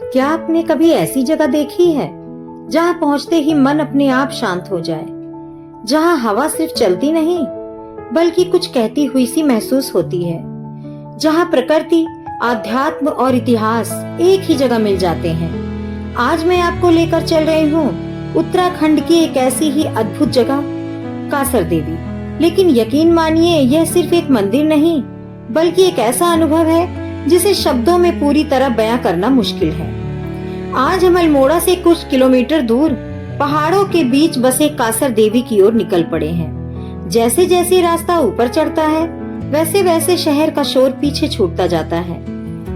क्या आपने कभी ऐसी जगह देखी है जहां पहुंचते ही मन अपने आप शांत हो जाए, जहां हवा सिर्फ चलती नहीं बल्कि कुछ कहती हुई सी महसूस होती है, जहां प्रकृति, आध्यात्म और इतिहास एक ही जगह मिल जाते हैं। आज मैं आपको लेकर चल रही हूँ उत्तराखंड की एक ऐसी ही अद्भुत जगह, कासर देवी। लेकिन यकीन मानिए, यह सिर्फ एक मंदिर नहीं बल्कि एक ऐसा अनुभव है जिसे शब्दों में पूरी तरह बयां करना मुश्किल है। आज हम अल्मोड़ा से कुछ किलोमीटर दूर पहाड़ों के बीच बसे कासर देवी की ओर निकल पड़े हैं। जैसे जैसे रास्ता ऊपर चढ़ता है वैसे वैसे शहर का शोर पीछे छूटता जाता है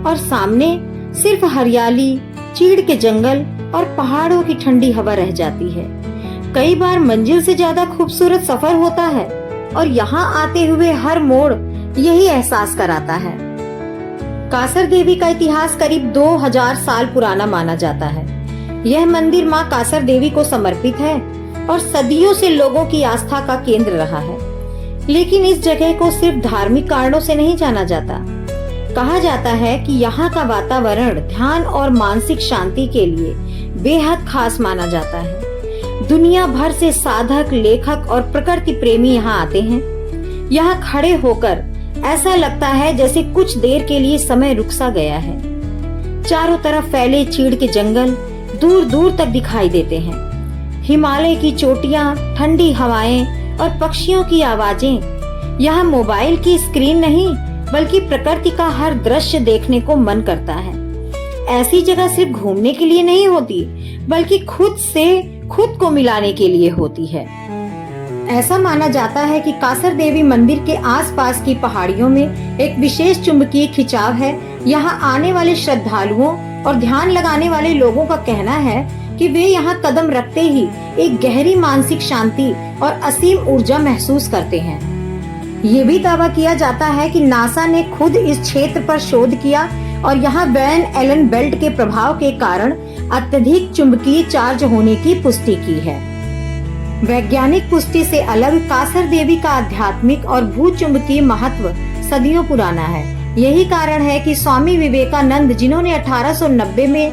और सामने सिर्फ हरियाली, चीड़ के जंगल और पहाड़ों की ठंडी हवा रह जाती है। कई बार मंजिल से ज्यादा खूबसूरत सफर होता है और यहाँ आते हुए हर मोड़ यही एहसास कराता है। कासर देवी का इतिहास करीब 2000 साल पुराना माना जाता है। यह मंदिर मां कासर देवी को समर्पित है और सदियों से लोगों की आस्था का केंद्र रहा है। लेकिन इस जगह को सिर्फ धार्मिक कारणों से नहीं जाना जाता। कहा जाता है कि यहाँ का वातावरण ध्यान और मानसिक शांति के लिए बेहद खास माना जाता है। दुनिया भर से साधक, लेखक और प्रकृति प्रेमी यहाँ आते हैं। यहाँ खड़े होकर ऐसा लगता है जैसे कुछ देर के लिए समय रुक सा गया है। चारों तरफ फैले चीड़ के जंगल दूर दूर तक दिखाई देते हैं। हिमालय की चोटियां, ठंडी हवाएं और पक्षियों की आवाजें। यहाँ मोबाइल की स्क्रीन नहीं बल्कि प्रकृति का हर दृश्य देखने को मन करता है। ऐसी जगह सिर्फ घूमने के लिए नहीं होती बल्कि खुद से खुद को मिलाने के लिए होती है। ऐसा माना जाता है कि कासर देवी मंदिर के आसपास की पहाड़ियों में एक विशेष चुंबकीय खिंचाव है। यहाँ आने वाले श्रद्धालुओं और ध्यान लगाने वाले लोगों का कहना है कि वे यहाँ कदम रखते ही एक गहरी मानसिक शांति और असीम ऊर्जा महसूस करते हैं। ये भी दावा किया जाता है कि नासा ने खुद इस क्षेत्र पर शोध किया और यहाँ वैन एलन बेल्ट के प्रभाव के कारण अत्यधिक चुंबकीय चार्ज होने की पुष्टि की है। वैज्ञानिक पुष्टि से अलग कासर देवी का आध्यात्मिक और भूचुंबकीय महत्व सदियों पुराना है। यही कारण है कि स्वामी विवेकानंद, जिन्होंने 1890 में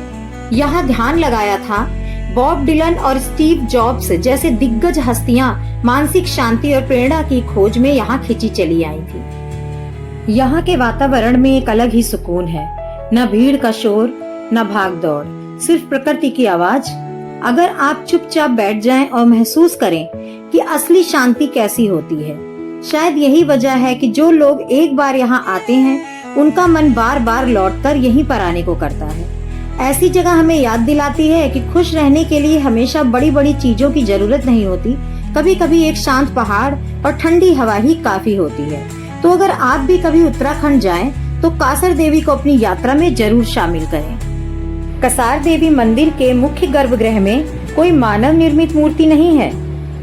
यहाँ ध्यान लगाया था, बॉब डिलन और स्टीव जॉब्स जैसे दिग्गज हस्तियां मानसिक शांति और प्रेरणा की खोज में यहाँ खिंची चली आई थी। यहाँ के वातावरण में एक अलग ही सुकून है। न भीड़ का शोर, न भाग दौड़, सिर्फ प्रकृति की आवाज। अगर आप चुपचाप बैठ जाएं और महसूस करें कि असली शांति कैसी होती है, शायद यही वजह है कि जो लोग एक बार यहाँ आते हैं उनका मन बार बार लौटकर यहीं पर आने को करता है। ऐसी जगह हमें याद दिलाती है कि खुश रहने के लिए हमेशा बड़ी बड़ी चीजों की जरूरत नहीं होती। कभी कभी एक शांत पहाड़ और ठंडी हवा ही काफी होती है। तो अगर आप भी कभी उत्तराखंड जाएं तो कासर देवी को अपनी यात्रा में जरूर शामिल करें। कासर देवी मंदिर के मुख्य गर्भगृह में कोई मानव निर्मित मूर्ति नहीं है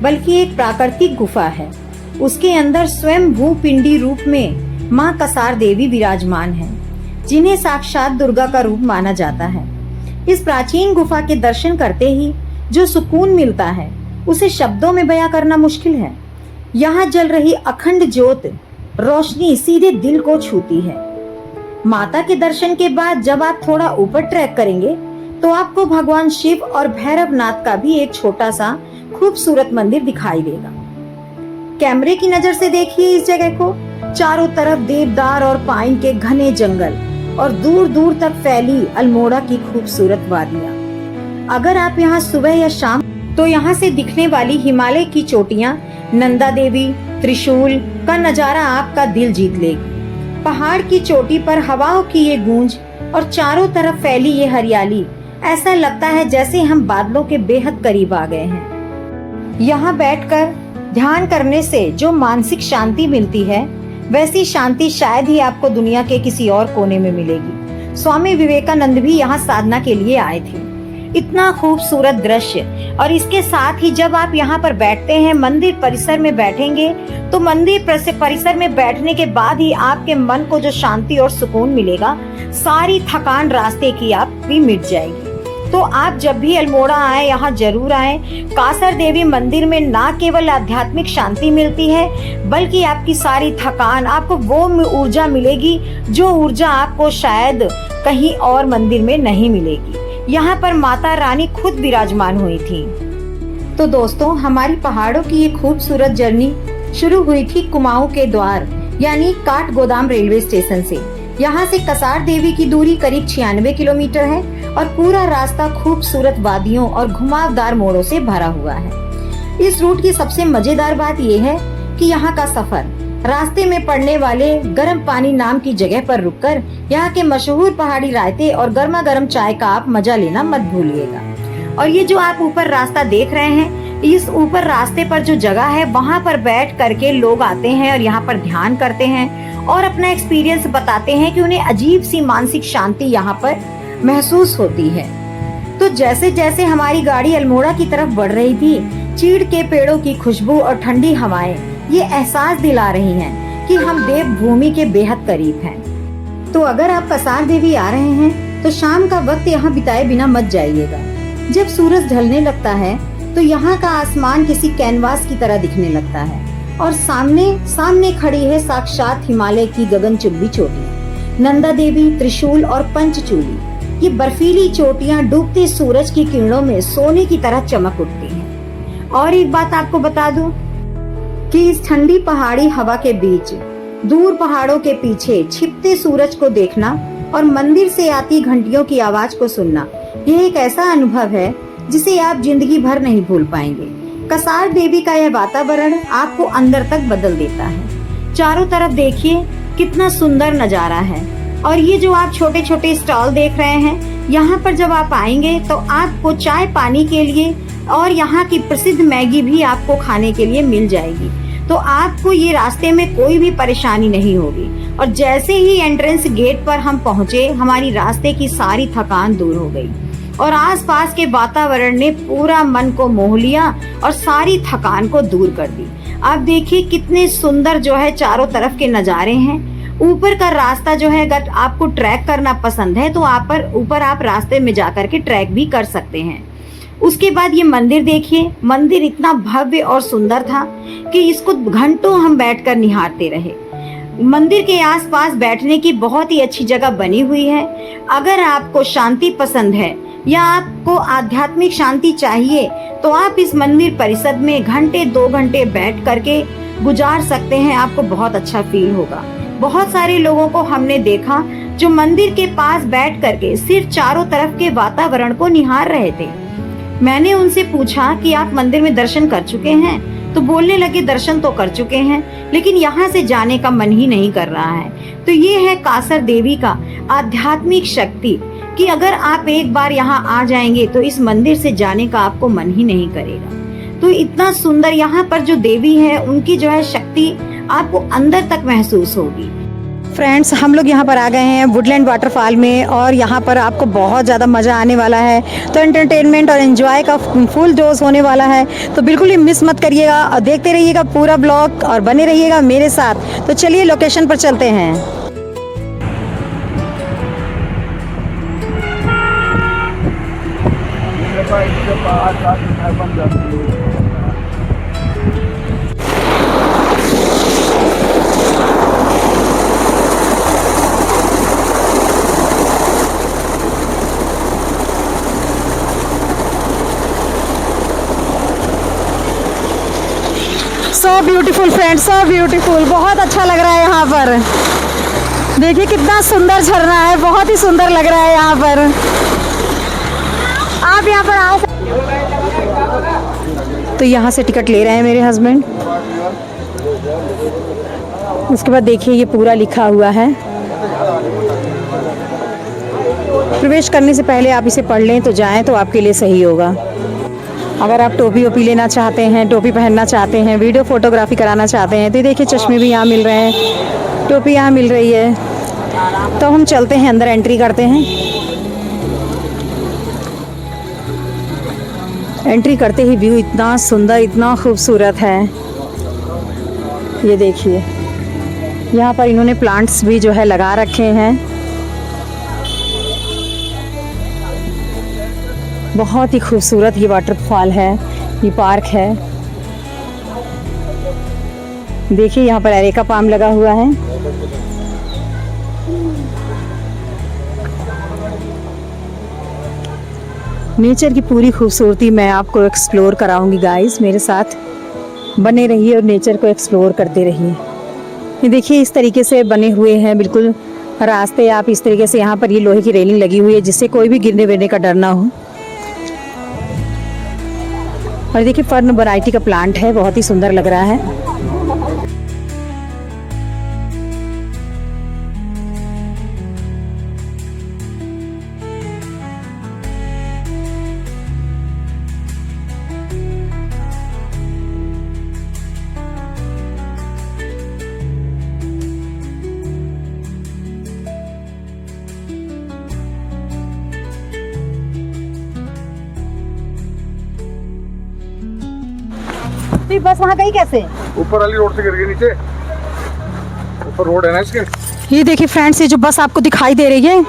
बल्कि एक प्राकृतिक गुफा है। उसके अंदर स्वयं भूपिंडी रूप में मां कासर देवी विराजमान है, जिन्हें साक्षात दुर्गा का रूप माना जाता है। इस प्राचीन गुफा के दर्शन करते ही जो सुकून मिलता है उसे शब्दों में बयां करना मुश्किल है। यहाँ जल रही अखंड ज्योत रोशनी सीधे दिल को छूती है। माता के दर्शन के बाद जब आप थोड़ा ऊपर ट्रैक करेंगे तो आपको भगवान शिव और भैरवनाथ का भी एक छोटा सा खूबसूरत मंदिर दिखाई देगा। कैमरे की नजर से देखिए इस जगह को। चारों तरफ देवदार और पाइन के घने जंगल और दूर दूर तक फैली अल्मोड़ा की खूबसूरत वादियां। अगर आप यहाँ सुबह या शाम तो यहाँ से दिखने वाली हिमालय की चोटियां, नंदा देवी, त्रिशूल का नजारा आपका दिल जीत लेगी। पहाड़ की चोटी पर हवाओं की ये गूंज और चारों तरफ फैली ये हरियाली, ऐसा लगता है जैसे हम बादलों के बेहद करीब आ गए हैं। यहाँ बैठकर ध्यान करने से जो मानसिक शांति मिलती है वैसी शांति शायद ही आपको दुनिया के किसी और कोने में मिलेगी। स्वामी विवेकानंद भी यहाँ साधना के लिए आए थे। इतना खूबसूरत दृश्य, और इसके साथ ही जब आप यहाँ पर बैठते हैं, मंदिर परिसर में बैठेंगे तो मंदिर परिसर में बैठने के बाद ही आपके मन को जो शांति और सुकून मिलेगा, सारी थकान रास्ते की आप भी मिट जाएगी। तो आप जब भी अल्मोड़ा आए यहाँ जरूर आए। कासर देवी मंदिर में ना केवल आध्यात्मिक शांति मिलती है बल्कि आपकी सारी थकान, आपको वो ऊर्जा मिलेगी जो ऊर्जा आपको शायद कहीं और मंदिर में नहीं मिलेगी। यहाँ पर माता रानी खुद विराजमान हुई थी। तो दोस्तों, हमारी पहाड़ों की ये खूबसूरत जर्नी शुरू हुई थी कुमाऊं के द्वार यानी काठगोदाम रेलवे स्टेशन से। यहाँ से कसार देवी की दूरी करीब 96 किलोमीटर है और पूरा रास्ता खूबसूरत वादियों और घुमावदार मोड़ों से भरा हुआ है। इस रूट की सबसे मजेदार बात यह है कि यहाँ का सफर रास्ते में पड़ने वाले गर्म पानी नाम की जगह पर रुककर यहाँ के मशहूर पहाड़ी रायते और गर्मा गर्म चाय का आप मजा लेना मत भूलिएगा। और ये जो आप ऊपर रास्ता देख रहे हैं, इस ऊपर रास्ते पर जो जगह है वहाँ पर बैठ करके लोग आते हैं और यहाँ पर ध्यान करते हैं और अपना एक्सपीरियंस बताते हैं कि उन्हें अजीब सी मानसिक शांति यहाँ पर महसूस होती है। तो जैसे जैसे हमारी गाड़ी अल्मोड़ा की तरफ बढ़ रही थी, चीड़ के पेड़ों की खुशबू और ठंडी हवाएं ये एहसास दिला रही हैं कि हम देवभूमि के बेहद करीब हैं। तो अगर आप कसार देवी आ रहे हैं तो शाम का वक्त यहाँ बिताए बिना मत जाइएगा। जब सूरज ढलने लगता है तो यहाँ का आसमान किसी कैनवास की तरह दिखने लगता है और सामने खड़ी है साक्षात हिमालय की गगनचुंबी चोटी नंदा देवी, त्रिशूल और पंचचूली। ये बर्फीली चोटियाँ डूबते सूरज की किरणों में सोने की तरह चमक उठती हैं। और एक बात आपको बता दूं कि इस ठंडी पहाड़ी हवा के बीच दूर पहाड़ों के पीछे छिपते सूरज को देखना और मंदिर से आती घंटियों की आवाज को सुनना, यह एक ऐसा अनुभव है जिसे आप जिंदगी भर नहीं भूल पाएंगे। कसार देवी का यह वातावरण आपको अंदर तक बदल देता है। चारों तरफ देखिए कितना सुंदर नजारा है। और ये जो आप छोटे छोटे स्टॉल देख रहे हैं, यहाँ पर जब आप आएंगे तो आपको चाय पानी के लिए और यहाँ की प्रसिद्ध मैगी भी आपको खाने के लिए मिल जाएगी। तो आपको ये रास्ते में कोई भी परेशानी नहीं होगी। और जैसे ही एंट्रेंस गेट पर हम पहुँचे, हमारी रास्ते की सारी थकान दूर हो गई और आसपास के वातावरण ने पूरा मन को मोह लिया और सारी थकान को दूर कर दी। आप देखिए कितने सुंदर जो है चारों तरफ के नज़ारे हैं। ऊपर का रास्ता जो है, अगर आपको ट्रैक करना पसंद है तो ऊपर आप रास्ते में जाकर के ट्रैक भी कर सकते हैं। उसके बाद ये मंदिर देखिए, मंदिर इतना भव्य और सुंदर था कि इसको घंटों हम बैठकर निहारते रहे। मंदिर के आसपास बैठने की बहुत ही अच्छी जगह बनी हुई है। अगर आपको शांति पसंद है या आपको आध्यात्मिक शांति चाहिए तो आप इस मंदिर परिसर में घंटे 2 घंटे बैठ करके गुजार सकते हैं। आपको बहुत अच्छा फील होगा। बहुत सारे लोगों को हमने देखा जो मंदिर के पास बैठ करके सिर्फ चारों तरफ के वातावरण को निहार रहे थे। मैंने उनसे पूछा कि आप मंदिर में दर्शन कर चुके हैं? तो बोलने लगे दर्शन तो कर चुके हैं, लेकिन यहाँ से जाने का मन ही नहीं कर रहा है। तो ये है कासर देवी का आध्यात्मिक शक्ति कि अगर आप एक बार यहाँ आ जाएंगे तो इस मंदिर से जाने का आपको मन ही नहीं करेगा। तो इतना सुंदर यहाँ पर जो देवी है, उनकी जो है शक्ति आपको अंदर तक महसूस होगी। फ्रेंड्स, हम लोग यहाँ पर आ गए हैं वुडलैंड वाटरफॉल में और यहाँ पर आपको बहुत ज़्यादा मज़ा आने वाला है। तो एंटरटेनमेंट और एंजॉय का फुल डोज होने वाला है, तो बिल्कुल ही मिस मत करिएगा और देखते रहिएगा पूरा ब्लॉग और बने रहिएगा मेरे साथ। तो चलिए लोकेशन पर चलते हैं। So beautiful friends, so beautiful. बहुत अच्छा लग रहा है यहाँ पर। देखिए कितना सुंदर झरना है, बहुत ही सुंदर लग रहा है यहाँ पर। आप यहाँ पर आ तो यहाँ से टिकट ले रहे हैं मेरे हस्बैंड। उसके बाद देखिए ये पूरा लिखा हुआ है। प्रवेश करने से पहले आप इसे पढ़ लें तो जाएं तो आपके लिए सही होगा। अगर आप टोपी वोपी लेना चाहते हैं, टोपी पहनना चाहते हैं, वीडियो फोटोग्राफी कराना चाहते हैं, तो देखिए चश्मे भी यहाँ मिल रहे हैं, टोपी यहाँ मिल रही है। तो हम चलते हैं अंदर, एंट्री करते हैं। एंट्री करते ही व्यू इतना सुंदर, इतना खूबसूरत है। ये देखिए यहाँ पर इन्होंने प्लांट्स भी जो है लगा रखे हैं। बहुत ही खूबसूरत ये वाटरफॉल है, ये पार्क है। देखिए यहाँ पर एरेका पाम लगा हुआ है। नेचर की पूरी खूबसूरती मैं आपको एक्सप्लोर कराऊंगी गाइस, मेरे साथ बने रहिए और नेचर को एक्सप्लोर करते रहिए। ये देखिए इस तरीके से बने हुए हैं बिल्कुल रास्ते, आप इस तरीके से, यहाँ पर ये लोहे की रेलिंग लगी हुई है जिससे कोई भी गिरने विरने का डर ना हो। और देखिए फर्न वैरायटी का प्लांट है, बहुत ही सुंदर लग रहा है। तो ये बस वहाँ गई कैसे? ऊपर वाली रोड से गिर गई नीचे। ऊपर रोड है ना इसके। ये देखिए फ्रेंड्स, ये जो बस आपको दिखाई दे रही है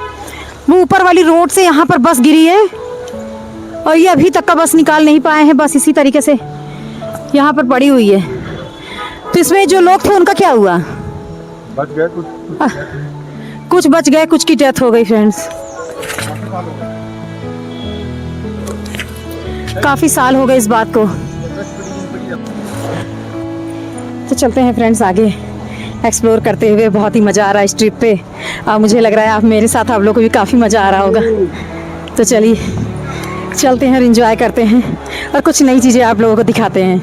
वो ऊपर वाली रोड से यहाँ पर बस गिरी है और ये अभी तक का बस निकाल नहीं पाए हैं। बस इसी तरीके से यहाँ पर पड़ी हुई है। तो इसमें जो लोग थे उनका क्या हुआ? बच गए कुछ। कुछ बच गए, कुछ की डेथ हो गई फ्रेंड्स। काफी साल हो गए इस बात को। तो चलते हैं फ्रेंड्स आगे एक्सप्लोर करते हुए। बहुत ही मज़ा आ रहा है इस ट्रिप पे। मुझे लग रहा है आप मेरे साथ, आप लोगों को भी काफ़ी मज़ा आ रहा होगा। तो चलिए चलते हैं और एंजॉय करते हैं और कुछ नई चीज़ें आप लोगों को दिखाते हैं।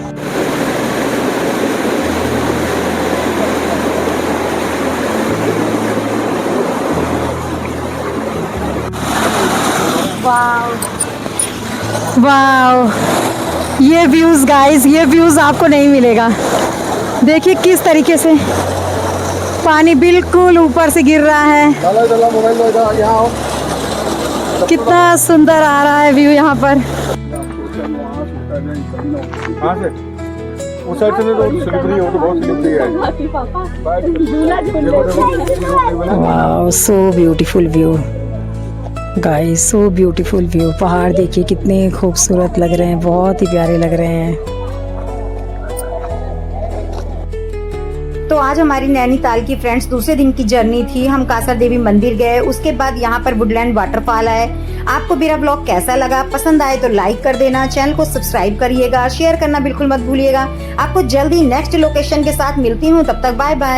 वाओ, ये व्यूज़ गाइस, ये व्यूज़ आपको नहीं मिलेगा। देखिए किस तरीके से पानी बिल्कुल ऊपर से गिर रहा है। चला मोबाइल लो इधर, यहाँ आओ। कितना सुंदर आ रहा है व्यू यहाँ पर। कहाँ से? उस साइड से नहीं, रोड स्लिपरी हो तो बहुत स्लिपरी है। Wow, so beautiful view guys, so beautiful view. पहाड़ देखिए कितने खूबसूरत लग रहे हैं, बहुत ही प्यारे लग रहे हैं। तो आज हमारी नैनीताल की फ्रेंड्स दूसरे दिन की जर्नी थी। हम कासर देवी मंदिर गए, उसके बाद यहाँ पर वुडलैंड वाटरफॉल आए। आपको मेरा ब्लॉग कैसा लगा? पसंद आए तो लाइक कर देना, चैनल को सब्सक्राइब करिएगा, शेयर करना बिल्कुल मत भूलिएगा। आपको जल्दी नेक्स्ट लोकेशन के साथ मिलती हूँ, तब तक बाय बाय।